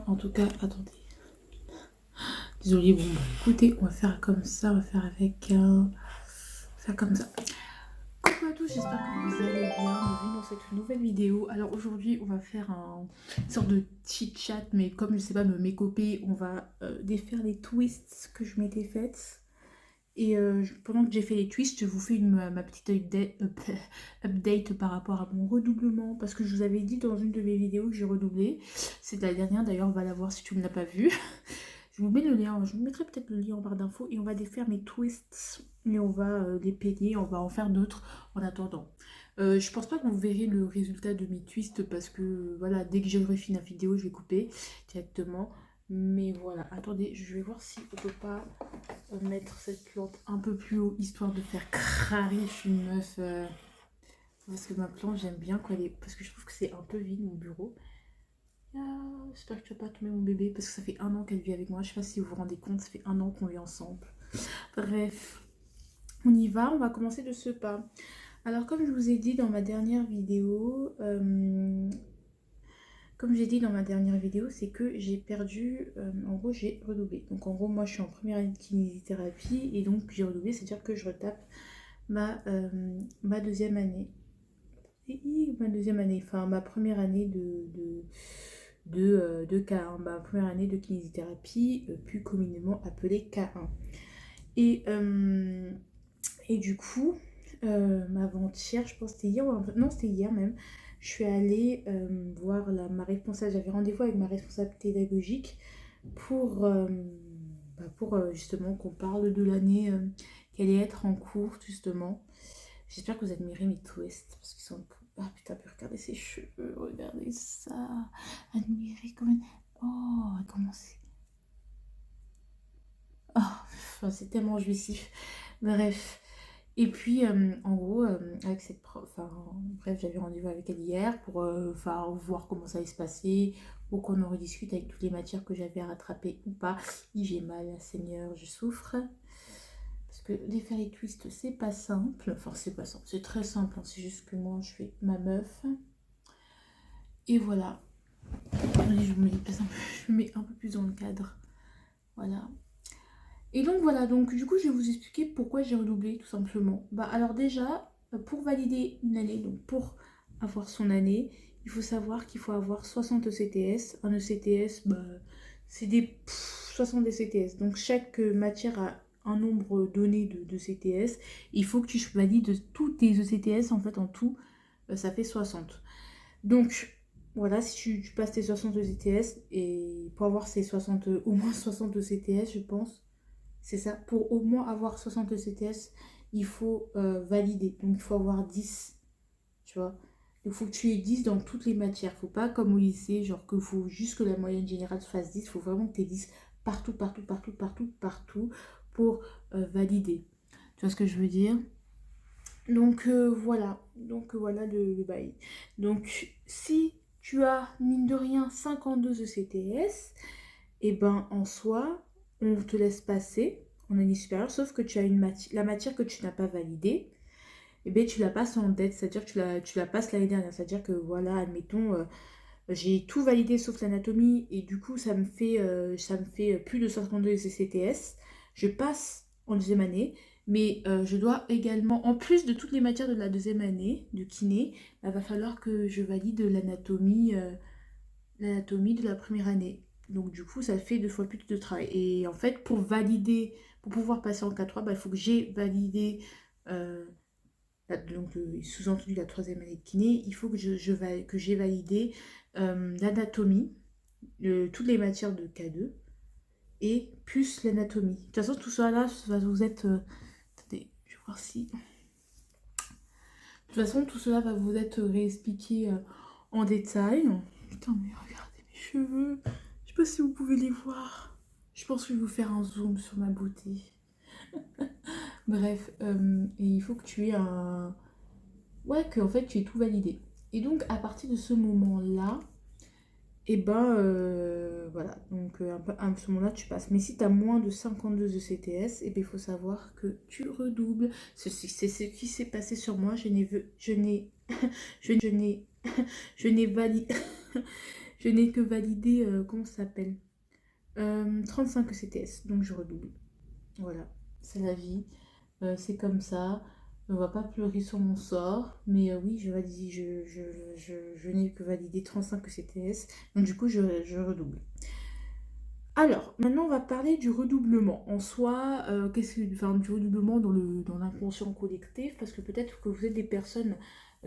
En tout cas, attendez. Désolée, bon, bah, écoutez, on va faire comme ça, on va faire avec faire comme ça. Coucou à tous, j'espère que vous allez bien. Bienvenue dans cette nouvelle vidéo. Alors aujourd'hui, on va faire une sorte de chit-chat, mais comme je sais pas me mécoper, on va défaire les twists que je m'étais faites. Et pendant que j'ai fait les twists, je vous fais ma petite update par rapport à mon redoublement. Parce que je vous avais dit dans une de mes vidéos que j'ai redoublé. C'est la dernière, d'ailleurs, on va la voir si tu ne l'as pas vue. Je vous mets le lien, je vous mettrai peut-être le lien en barre d'infos. Et on va défaire mes twists. Et on va les payer, on va en faire d'autres en attendant. Je pense pas que vous verrez le résultat de mes twists parce que voilà, dès que j'aurai fini la vidéo, je vais couper directement. Mais voilà, attendez, je vais voir si on peut pas mettre cette plante un peu plus haut, histoire de faire crarer. Je suis une meuf. Parce que ma plante, j'aime bien quoi, parce que je trouve que c'est un peu vide mon bureau. J'espère que tu vas pas tomber mon bébé, parce que ça fait 1 an qu'elle vit avec moi. Je sais pas si vous vous rendez compte, ça fait 1 an qu'on vit ensemble. Bref, on y va, on va commencer de ce pas. Alors comme je vous ai dit dans ma dernière vidéo, c'est que j'ai perdu, en gros j'ai redoublé. Donc en gros moi je suis en première année de kinésithérapie et donc j'ai redoublé, c'est-à-dire que je retape ma deuxième année. Enfin ma première année de K1, ma première année de kinésithérapie, plus communément appelée K1. Et du coup, avant-hier, je pense que c'était hier, non c'était hier même, je suis allée voir ma responsable, j'avais rendez-vous avec ma responsable pédagogique pour, justement qu'on parle de l'année qui allait être en cours justement. J'espère que vous admirez mes twists parce qu'ils sont... Ah putain, mais regardez ses cheveux, regardez ça. Admirez quand même. Oh, comment c'est... Oh, c'est tellement jouissif. Bref. Et puis, en gros, avec cette prof, enfin, bref, j'avais rendez-vous avec elle hier pour voir comment ça allait se passer, pour qu'on en rediscute avec toutes les matières que j'avais à rattraper ou pas. Et j'ai mal, Seigneur, je souffre. Parce que défaire les twists, c'est pas simple. Enfin, c'est pas simple, c'est très simple. Hein. C'est juste que moi, je fais ma meuf. Et voilà. Allez, je me mets un peu plus dans le cadre. Voilà. Et donc voilà, donc du coup je vais vous expliquer pourquoi j'ai redoublé tout simplement. Bah alors déjà, pour valider une année, donc pour avoir son année, il faut savoir qu'il faut avoir 60 ECTS. Un ECTS, bah, c'est des 60 ECTS. Donc chaque matière a un nombre donné de CTS. Il faut que tu valides tous tes ECTS en fait en tout, ça fait 60. Donc voilà, si tu passes tes 60 ECTS et pour avoir ces 60, au moins 60 ECTS je pense. C'est ça, pour au moins avoir 60 ECTS, il faut valider. Donc il faut avoir 10, tu vois. Il faut que tu aies 10 dans toutes les matières. Il ne faut pas comme au lycée, genre qu'il faut juste que la moyenne générale fasse 10. Il faut vraiment que tu aies 10 partout, partout, partout, partout, partout pour valider. Tu vois ce que je veux dire? Donc voilà. Donc voilà le bail. Donc si tu as, mine de rien, 52 ECTS, et ben en soi, on te laisse passer en année supérieure, sauf que tu as la matière que tu n'as pas validée, et ben tu la passes en dette, c'est-à-dire que tu la passes l'année dernière, c'est-à-dire que voilà, admettons, j'ai tout validé sauf l'anatomie, et du coup ça me fait plus de 62 CTS, je passe en deuxième année, mais je dois également, en plus de toutes les matières de la deuxième année de kiné, il va falloir que je valide l'anatomie de la première année. Donc du coup, ça fait 2 fois plus de travail. Et en fait, pour valider, pour pouvoir passer en K3, bah, il faut que j'ai validé, donc sous-entendu la troisième année de kiné, il faut que que j'ai validé l'anatomie, toutes les matières de K2, et plus l'anatomie. De toute façon, tout ça là, ça va vous être... attendez, je vais voir si... De toute façon, tout cela va vous être réexpliqué en détail. Putain, mais regardez mes cheveux. Je sais pas si vous pouvez les voir. Je pense que je vais vous faire un zoom sur ma beauté. Bref, et il faut que tu aies un... Ouais, que en fait tu aies tout validé. Et donc, à partir de ce moment-là, et ben voilà, donc à ce moment-là tu passes. Mais si tu as moins de 52 ECTS, et ben il faut savoir que tu redoubles. C'est ce qui s'est passé sur moi. Je n'ai validé Je n'ai que validé, comment ça s'appelle 35 ECTS, donc je redouble. Voilà, c'est la vie, c'est comme ça. On va pas pleurer sur mon sort, mais oui, je n'ai que validé 35 ECTS, donc du coup, je redouble. Alors, maintenant, on va parler du redoublement. En soi, enfin, du redoublement dans l'inconscient collectif, parce que peut-être que vous êtes des personnes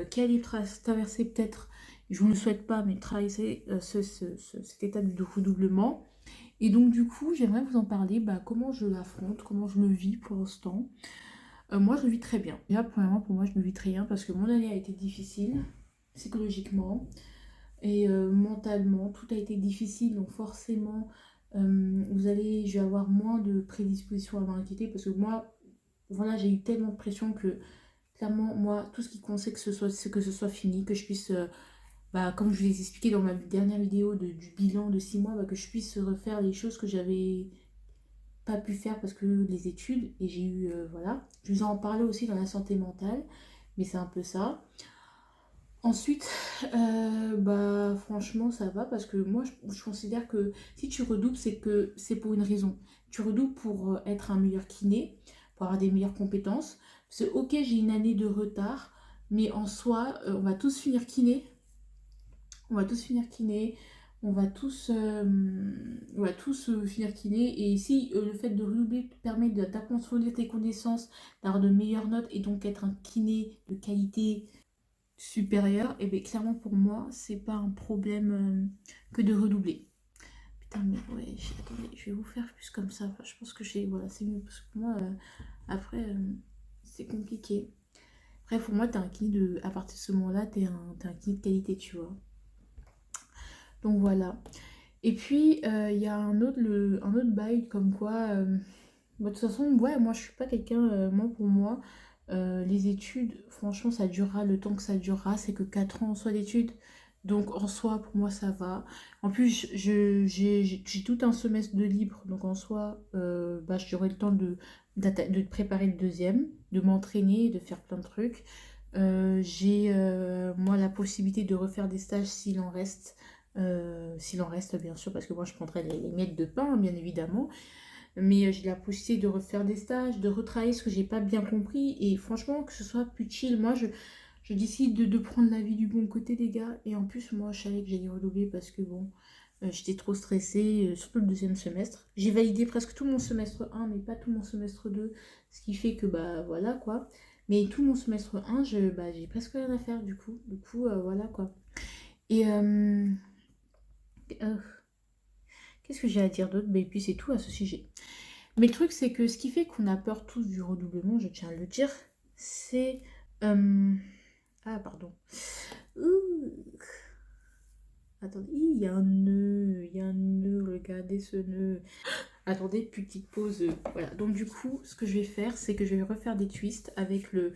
qui allaient traverser peut-être, je ne le souhaite pas, mais traverser cet état de redoublement. Et donc, du coup, j'aimerais vous en parler, bah, comment je l'affronte, comment je le vis pour l'instant. Moi, je le vis très bien. Déjà, premièrement, pour moi, je le vis très bien parce que mon année a été difficile, psychologiquement et mentalement. Tout a été difficile, donc forcément, je vais avoir moins de prédisposition à m'inquiéter parce que moi, voilà, j'ai eu tellement de pression que, clairement, moi, tout ce qui compte, c'est que ce soit fini, que je puisse, bah, comme je vous ai expliqué dans ma dernière vidéo du bilan de 6 mois, bah, que je puisse refaire les choses que j'avais pas pu faire parce que les études, et j'ai eu, voilà. Je vous en parlais aussi dans la santé mentale, mais c'est un peu ça. Ensuite, bah franchement ça va parce que moi je considère que si tu redoubles c'est que c'est pour une raison. Tu redoubles pour être un meilleur kiné, pour avoir des meilleures compétences. C'est ok j'ai une année de retard, mais en soi on va tous finir kiné, on va tous finir kiné, on va tous finir kiné. Et si le fait de redoubler te permet d'approfondir tes connaissances, d'avoir de meilleures notes et donc être un kiné de qualité supérieur, et bien clairement pour moi, c'est pas un problème que de redoubler. Putain, mais ouais, attendez, je vais vous faire plus comme ça. Enfin, je pense que voilà, c'est mieux parce que pour moi, après, c'est compliqué. Bref, pour moi, t'es un kiné à partir de ce moment-là, t'es un kiné de qualité, tu vois. Donc voilà. Et puis, il y a un autre bail comme quoi. Bah, de toute façon, ouais, moi je suis pas quelqu'un, moi pour moi, les études, franchement, ça durera le temps que ça durera, c'est que 4 ans en soi d'études. Donc en soi, pour moi, ça va. En plus, j'ai tout un semestre de libre, donc en soi, bah, j'aurai le temps de préparer le deuxième, de m'entraîner, de faire plein de trucs. J'ai, moi, la possibilité de refaire des stages s'il en reste, bien sûr, parce que moi, je prendrai les miettes de pain, bien évidemment. Mais j'ai la possibilité de refaire des stages, de retravailler ce que j'ai pas bien compris. Et franchement, que ce soit plus chill, moi je décide de prendre la vie du bon côté, les gars. Et en plus, moi je savais que j'allais redoubler parce que bon, j'étais trop stressée, surtout le deuxième semestre. J'ai validé presque tout mon semestre 1, mais pas tout mon semestre 2. Ce qui fait que bah voilà quoi. Mais tout mon semestre 1, bah, j'ai presque rien à faire du coup. Du coup, voilà quoi. Et euh, qu'est-ce que j'ai à dire d'autre? Bah, et puis c'est tout à ce sujet. Mais le truc, c'est que ce qui fait qu'on a peur tous du redoublement, je tiens à le dire, c'est... Ah, pardon. Ouh. Attendez, il y a un nœud, il y a un nœud, regardez ce nœud. Attendez, petite pause. Voilà, donc du coup, ce que je vais faire, c'est que je vais refaire des twists avec le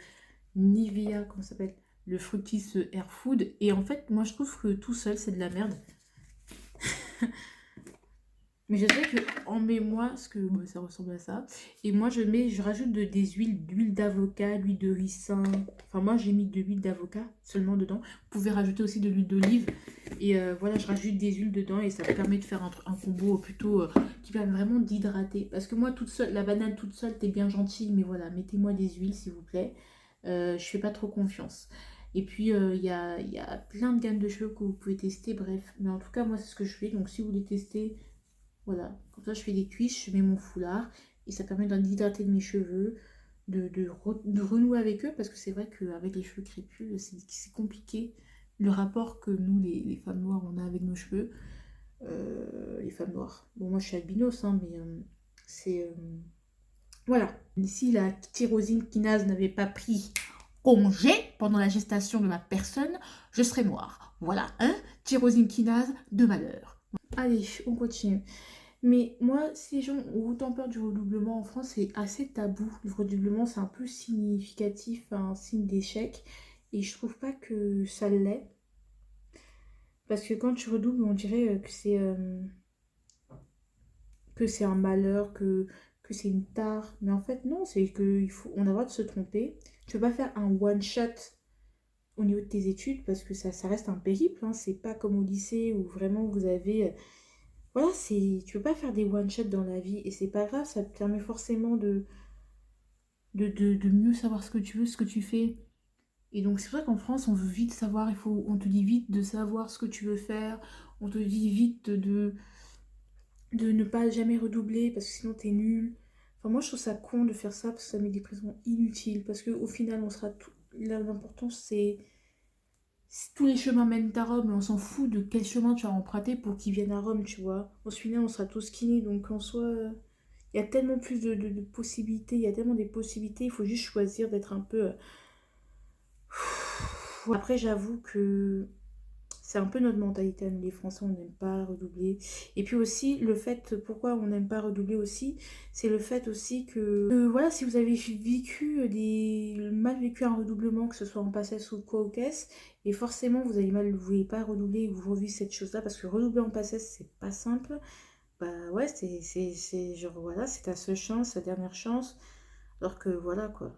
Nivea, comment ça s'appelle? Le Fructis Air Food. Et en fait, moi, je trouve que tout seul, c'est de la merde. Mais je sais que en mémoire, parce que bah, ça ressemble à ça. Et moi, je rajoute des huiles, d'huile d'avocat, d'huile de ricin. Enfin, moi, j'ai mis de l'huile d'avocat seulement dedans. Vous pouvez rajouter aussi de l'huile d'olive. Et voilà, je rajoute des huiles dedans et ça me permet de faire un combo plutôt qui permet vraiment d'hydrater. Parce que moi, toute seule, la banane toute seule, t'es bien gentille, mais voilà, mettez-moi des huiles, s'il vous plaît. Je fais pas trop confiance. Et puis, il y a plein de gammes de cheveux que vous pouvez tester, bref. Mais en tout cas, moi, c'est ce que je fais. Donc, si vous voulez tester... Voilà, comme ça je fais des cuisses, je mets mon foulard et ça permet d'hydrater mes cheveux, de renouer avec eux parce que c'est vrai qu'avec les cheveux crépus, c'est compliqué le rapport que nous, les femmes noires, on a avec nos cheveux. Les femmes noires. Bon, moi je suis albinos, hein, mais c'est. Voilà. Si la tyrosine kinase n'avait pas pris congé pendant la gestation de ma personne, je serais noire. Voilà, hein? Tyrosine kinase de malheur. Allez, on continue. Mais moi, si les gens ont autant peur du redoublement en France, c'est assez tabou. Le redoublement, c'est un peu significatif, un signe d'échec. Et je trouve pas que ça l'est. Parce que quand tu redoubles, on dirait que c'est un malheur, que c'est une tare. Mais en fait, non, c'est qu'on a le droit de se tromper. Tu peux pas faire un one-shot au niveau de tes études, parce que ça reste un périple, hein. C'est pas comme au lycée où vraiment vous avez... voilà, tu peux pas faire des one-shots dans la vie, et c'est pas grave, ça te permet forcément de mieux savoir ce que tu veux, ce que tu fais. Et donc c'est vrai qu'en France, on veut vite savoir, on te dit vite de savoir ce que tu veux faire, on te dit vite de ne pas jamais redoubler parce que sinon t'es nul. Enfin, moi je trouve ça con de faire ça parce que ça met des pressions inutiles. Parce qu'au final, on sera tout. L'important tous les chemins mènent à Rome, et on s'en fout de quel chemin tu as emprunté pour qu'ils viennent à Rome, tu vois. Au final, on sera tous skinny, donc en soi, il y a tellement plus de possibilités, il y a tellement des possibilités, il faut juste choisir d'être un peu. Après, j'avoue que c'est un peu notre mentalité, nous les Français, on n'aime pas redoubler. Et puis aussi, le fait, pourquoi on n'aime pas redoubler aussi, c'est le fait aussi voilà, si vous avez mal vécu un redoublement, que ce soit en PACES ou quoi au caisse, et forcément vous voulez pas redoubler, vous revivez cette chose-là, parce que redoubler en PACES, c'est pas simple, bah ouais, c'est genre, voilà, c'est ta seule chance, ta dernière chance, alors que voilà, quoi.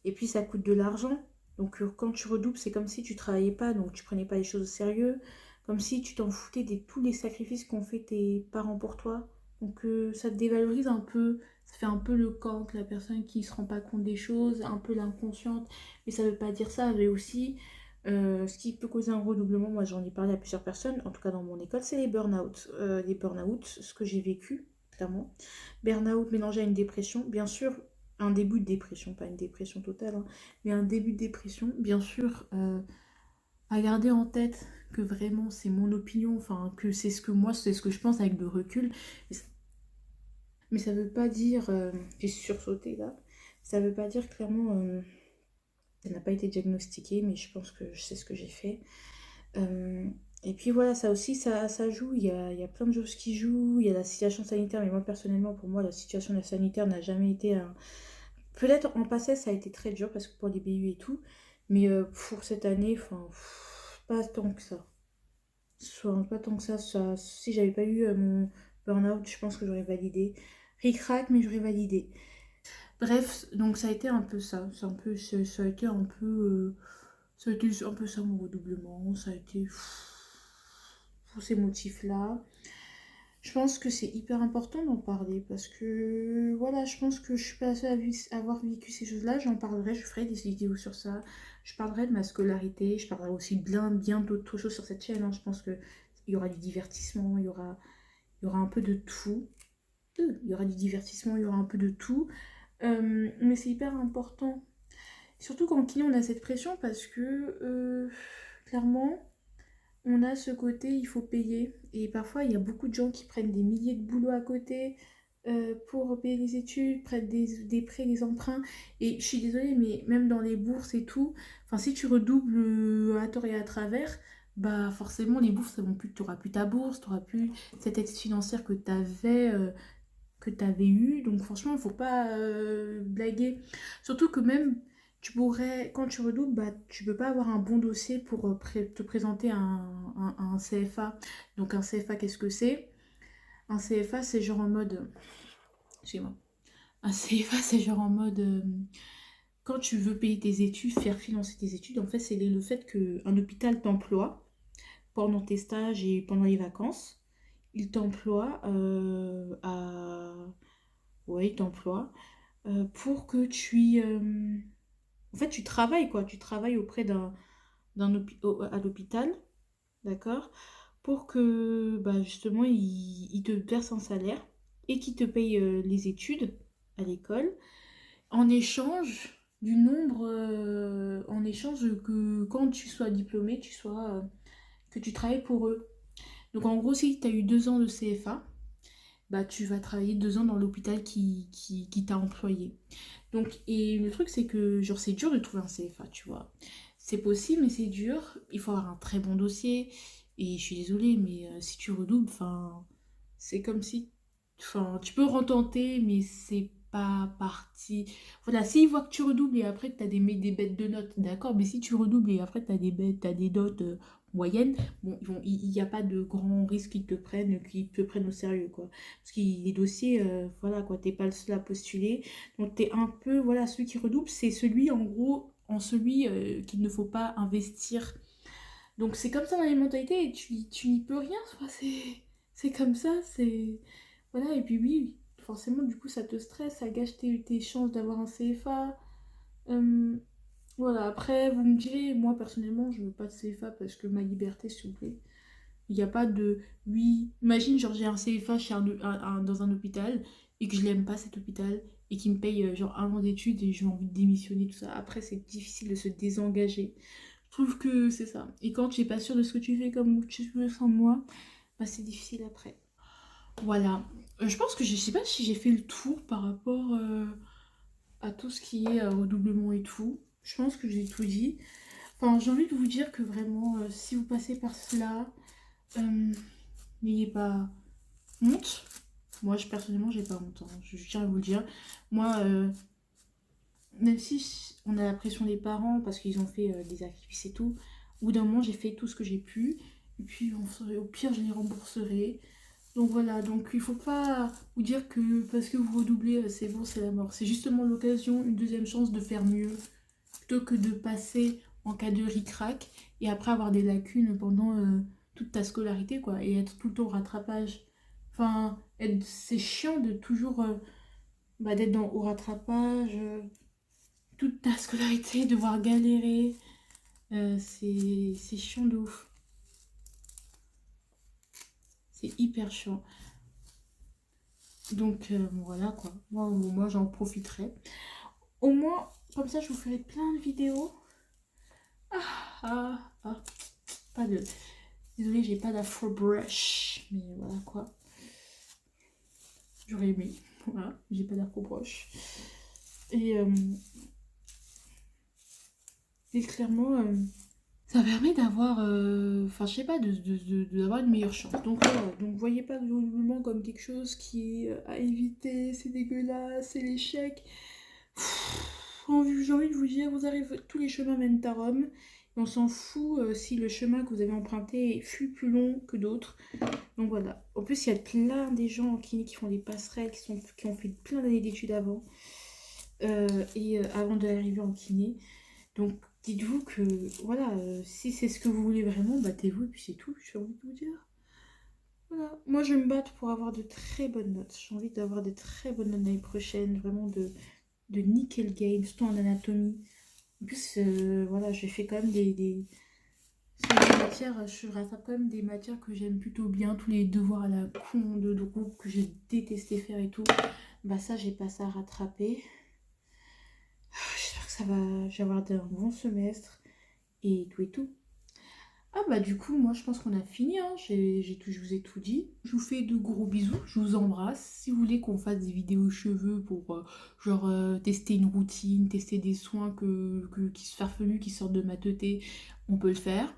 Et puis ça coûte de l'argent. Donc quand tu redoubles, c'est comme si tu travaillais pas, donc tu prenais pas les choses au sérieux, comme si tu t'en foutais de tous les sacrifices qu'ont fait tes parents pour toi. Donc ça te dévalorise un peu, ça fait un peu le camp, la personne qui se rend pas compte des choses, un peu l'inconsciente. Mais ça veut pas dire ça, mais aussi ce qui peut causer un redoublement, moi j'en ai parlé à plusieurs personnes, en tout cas dans mon école, c'est les burn-out. Les burn-out, ce que j'ai vécu, clairement. Burn-out mélangé à une dépression, bien sûr, un début de dépression, pas une dépression totale, hein, mais un début de dépression, bien sûr, à garder en tête que vraiment c'est mon opinion, enfin que c'est ce que je pense avec le recul, mais ça veut pas dire, j'ai sursauté là, ça veut pas dire clairement, ça n'a pas été diagnostiqué, mais je pense que je sais ce que j'ai fait. Euh, et puis voilà, ça aussi, ça joue, il y a plein de choses qui jouent, il y a la situation sanitaire, mais moi personnellement, pour moi, la situation sanitaire n'a jamais été un... Peut-être en passé, ça a été très dur parce que pour les BU et tout, mais pour cette année, enfin, pas tant que ça. Pas tant que si j'avais pas eu mon burn-out, je pense que j'aurais validé. Ric-rac, mais j'aurais validé. Bref, donc ça a été un peu ça. Ça a été un peu, ça a été un peu ça mon redoublement. Ça a été pour ces motifs-là. Je pense que c'est hyper important d'en parler parce que voilà, je pense que je suis pas la seule à avoir vécu ces choses-là. J'en parlerai, je ferai des vidéos sur ça. Je parlerai de ma scolarité, je parlerai aussi bien d'autres choses sur cette chaîne, hein. Je pense que il y aura du divertissement, il y aura un peu de tout. Il y aura du divertissement, il y aura un peu de tout. Mais c'est hyper important. Surtout qu'en kiné, on a cette pression parce que clairement, on a ce côté, il faut payer. Et parfois, il y a beaucoup de gens qui prennent des milliers de boulots à côté pour payer les études, prennent des prêts, des emprunts. Et je suis désolée, mais même dans les bourses et tout, enfin, si tu redoubles à tort et à travers, bah forcément, les bourses, tu n'auras plus ta bourse, tu n'auras plus cette aide financière que tu avais eu. Donc franchement, il ne faut pas blaguer. Surtout que même, quand tu redoubles, bah, tu peux pas avoir un bon dossier pour te présenter un CFA. Donc un CFA, qu'est-ce que c'est? Un CFA, c'est genre en mode... Excusez-moi. Un CFA, c'est genre en mode... quand tu veux payer tes études, faire financer tes études, en fait, c'est le fait qu'un hôpital t'emploie pendant tes stages et pendant les vacances. Il t'emploie Ouais, il t'emploie pour que en fait, tu travailles, quoi. Tu travailles auprès à l'hôpital, d'accord? Pour que, bah, justement, il te verse un salaire et qu'il te paye les études à l'école en échange en échange que quand tu sois diplômé, que tu travailles pour eux. Donc, en gros, si tu as eu 2 ans de CFA, bah, tu vas travailler 2 ans dans l'hôpital qui t'a employé. Donc, et le truc, c'est que, genre, c'est dur de trouver un CFA, tu vois. C'est possible, mais c'est dur. Il faut avoir un très bon dossier. Et je suis désolée, mais si tu redoubles, enfin, c'est comme si... Enfin, tu peux retenter, mais c'est pas parti. Voilà, s'ils voient que tu redoubles et après que tu as des bêtes de notes, d'accord, mais si tu redoubles et après tu as t'as des notes moyennes, bon, il n'y a pas de grand risque qu'ils te prennent au sérieux, quoi. Parce que les dossiers, voilà, quoi, t'es pas le seul à postuler. Donc, t'es un peu, voilà, celui qui redouble, c'est celui, en gros, en celui qu'il ne faut pas investir. Donc c'est comme ça dans les mentalités et tu n'y peux rien, enfin, c'est comme ça, c'est... Voilà, et puis oui, forcément du coup ça te stresse, ça gâche tes chances d'avoir un CFA. Euh, voilà, après vous me direz, moi personnellement je veux pas de CFA parce que ma liberté s'il vous plaît. Il n'y a pas de... Oui, imagine genre j'ai un CFA chez dans un hôpital et que je l'aime pas cet hôpital et qu'il me paye genre 1 an d'études et j'ai envie de démissionner, tout ça. Après c'est difficile de se désengager. Je trouve que c'est ça. Et quand tu n'es pas sûr de ce que tu fais comme tu veux sans moi, bah c'est difficile après. Voilà. Je pense que je sais pas si j'ai fait le tour par rapport à tout ce qui est redoublement et tout. Je pense que j'ai tout dit. Enfin, j'ai envie de vous dire que vraiment, si vous passez par cela, euh, n'ayez pas honte. Moi, personnellement, j'ai pas honte, hein. Je tiens à vous le dire. Moi, même si on a la pression des parents parce qu'ils ont fait des sacrifices et tout, au bout d'un moment, j'ai fait tout ce que j'ai pu. Et puis, au pire, je les rembourserai. Donc voilà, donc il faut pas vous dire que parce que vous redoublez, c'est bon, c'est la mort. C'est justement l'occasion, une deuxième chance de faire mieux, plutôt que de passer en cas de ric-rac et après avoir des lacunes pendant toute ta scolarité, quoi, et être tout le temps au rattrapage. Enfin, c'est chiant de toujours d'être au rattrapage, toute ta scolarité, devoir galérer. C'est chiant de ouf. C'est hyper chiant. Donc voilà quoi. Moi j'en profiterai. Au moins, comme ça, je vous ferai plein de vidéos. Ah, ah, pas de. Désolée, j'ai pas d'afro brush. Mais voilà quoi. J'aurais aimé. Voilà, j'ai pas d'afro brush. Et, et clairement, ça permet d'avoir. Enfin, je sais pas, d'avoir une meilleure chance. Donc voilà, donc voyez pas le doublement comme quelque chose qui est à éviter. C'est dégueulasse, c'est l'échec. J'ai envie de vous dire, vous arrivez, tous les chemins mènent à Rome. Et on s'en fout si le chemin que vous avez emprunté fut plus long que d'autres. Donc voilà. En plus, il y a plein des gens en kiné qui font des passerelles, qui ont fait plein d'années d'études avant, avant d'arriver en kiné. Donc dites-vous que, voilà, si c'est ce que vous voulez vraiment, battez-vous et puis c'est tout, j'ai envie de vous dire. Voilà. Moi, je me batte pour avoir de très bonnes notes. J'ai envie d'avoir de très bonnes notes l'année prochaine, vraiment de nickel game, surtout en anatomie. En plus, voilà, j'ai fait quand même c'est des matières, je rattrape quand même des matières que j'aime plutôt bien, tous les devoirs à la con de groupe que j'ai détesté faire et tout. Bah ça, j'ai pas ça à rattraper. J'espère que je vais avoir un bon semestre et tout et tout. Ah bah du coup, moi je pense qu'on a fini, hein. Je vous ai tout dit. Je vous fais de gros bisous, je vous embrasse. Si vous voulez qu'on fasse des vidéos cheveux pour genre tester une routine, tester des soins qui se farfelus, qui sortent de ma teuté, on peut le faire.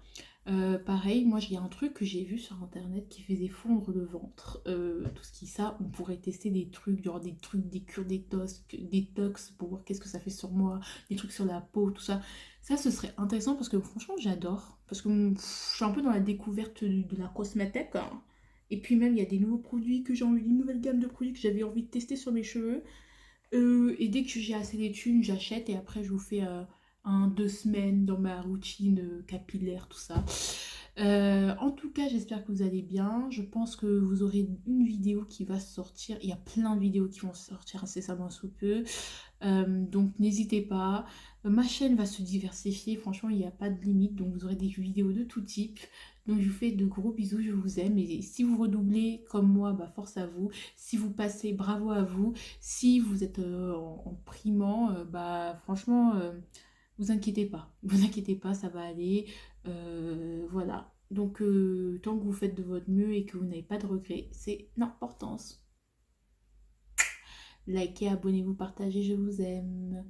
Pareil, moi il y a un truc que j'ai vu sur internet qui faisait fondre le ventre. Tout ce qui ça, on pourrait tester des trucs, genre des trucs, des cures détox pour voir qu'est-ce que ça fait sur moi, des trucs sur la peau, tout ça. Ça, ce serait intéressant parce que franchement, j'adore. Parce que je suis un peu dans la découverte de la cosmétique, hein. Et puis même, il y a des nouveaux produits que j'ai envie, une nouvelle gamme de produits que j'avais envie de tester sur mes cheveux. Et dès que j'ai assez de thunes, j'achète et après, je vous fais 2 semaines dans ma routine capillaire, tout ça. En tout cas, j'espère que vous allez bien. Je pense que vous aurez une vidéo qui va sortir. Il y a plein de vidéos qui vont sortir incessamment sous peu. Donc n'hésitez pas. Ma chaîne va se diversifier. Franchement, il n'y a pas de limite. Donc vous aurez des vidéos de tout type. Donc je vous fais de gros bisous. Je vous aime. Et si vous redoublez comme moi, bah force à vous. Si vous passez, bravo à vous. Si vous êtes en primant, bah franchement, vous inquiétez pas. Vous inquiétez pas, ça va aller. Voilà. Donc, tant que vous faites de votre mieux et que vous n'avez pas de regrets, c'est l'importance. Likez, abonnez-vous, partagez, je vous aime.